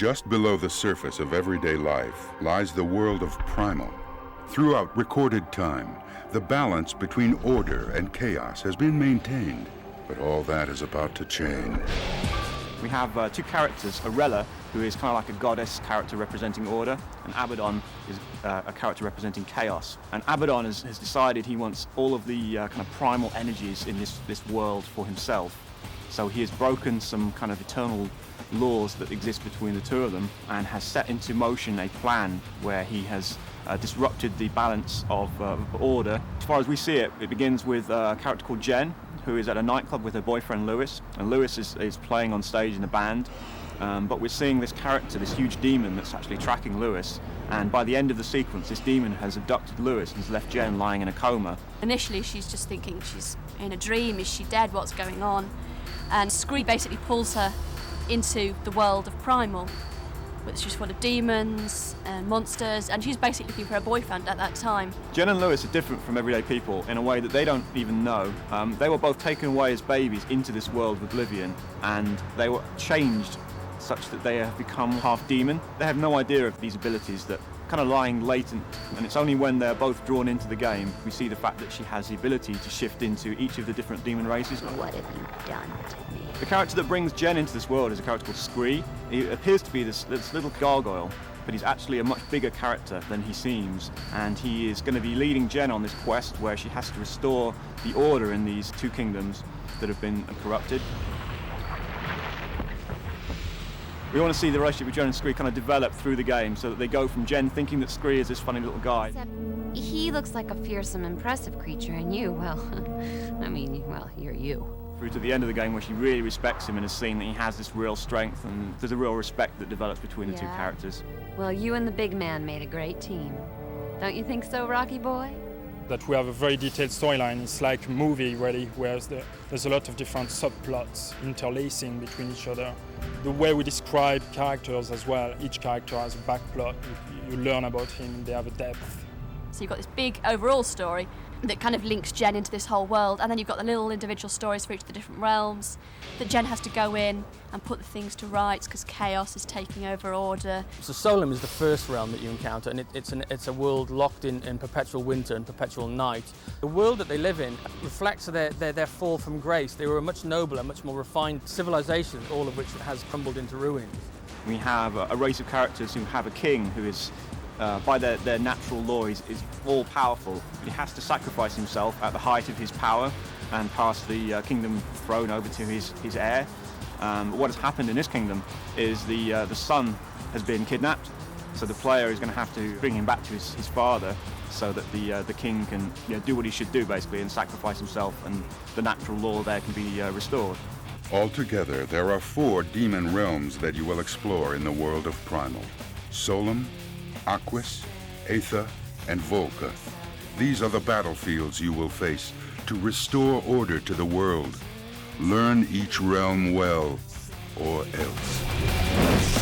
Just below the surface of everyday life lies the world of Primal. Throughout recorded time, the balance between order and chaos has been maintained, but all that is about to change. We have two characters, Arella, who is kind of like a goddess character representing order, and Abaddon is a character representing chaos. And Abaddon has decided he wants all of the kind of primal energies in this world for himself. So he has broken some kind of eternal laws that exist between the two of them and has set into motion a plan where he has disrupted the balance of order. As far as we see it, it begins with a character called Jen, who is at a nightclub with her boyfriend Lewis, and Lewis is playing on stage in a band. But we're seeing this character, this huge demon that's actually tracking Lewis, and by the end of the sequence this demon has abducted Lewis and has left Jen lying in a coma. Initially she's just thinking she's in a dream, is she dead, what's going on? And SCE basically pulls her into the world of Primal, which is full of demons and monsters, and she's basically looking for her boyfriend at that time. Jen and Lewis are different from everyday people in a way that they don't even know. They were both taken away as babies into this world of oblivion, and they were changed such that they have become half demon. They have no idea of these abilities that kind of lying latent, and it's only when they're both drawn into the game we see the fact that she has the ability to shift into each of the different demon races. What have you done to me? The character that brings Jen into this world is a character called SCE. He appears to be this little gargoyle, but he's actually a much bigger character than he seems, and he is going to be leading Jen on this quest where she has to restore the order in these two kingdoms that have been corrupted. We want to see the relationship with Jen and SCE kind of develop through the game, so that they go from Jen thinking that SCE is this funny little guy. Except he looks like a fearsome, impressive creature, and you, well, I mean, well, you're you. Through to the end of the game where she really respects him and has seen that he has this real strength, and there's a real respect that develops between the two characters. Well, you and the big man made a great team. Don't you think so, Rocky boy? That we have a very detailed storyline. It's like a movie, really, where there's a lot of different subplots interlacing between each other. The way we describe characters as well, each character has a backplot. You learn about him, they have a depth. So you've got this big overall story that kind of links Jen into this whole world, and then you've got the little individual stories for each of the different realms that Jen has to go in and put the things to rights because chaos is taking over order. So Solem is the first realm that you encounter, and it's a world locked in perpetual winter and perpetual night. The world that they live in reflects their fall from grace. They were a much nobler, much more refined civilization, all of which has crumbled into ruins. We have a race of characters who have a king who is by their natural law is all-powerful. He has to sacrifice himself at the height of his power and pass the kingdom throne over to his heir. What has happened in this kingdom is the son has been kidnapped, so the player is going to have to bring him back to his father so that the king can do what he should do, basically, and sacrifice himself, and the natural law there can be restored. Altogether, there are 4 demon realms that you will explore in the world of Primal: Solem, Aquis, Aether, and Volca. These are the battlefields you will face to restore order to the world. Learn each realm well, or else.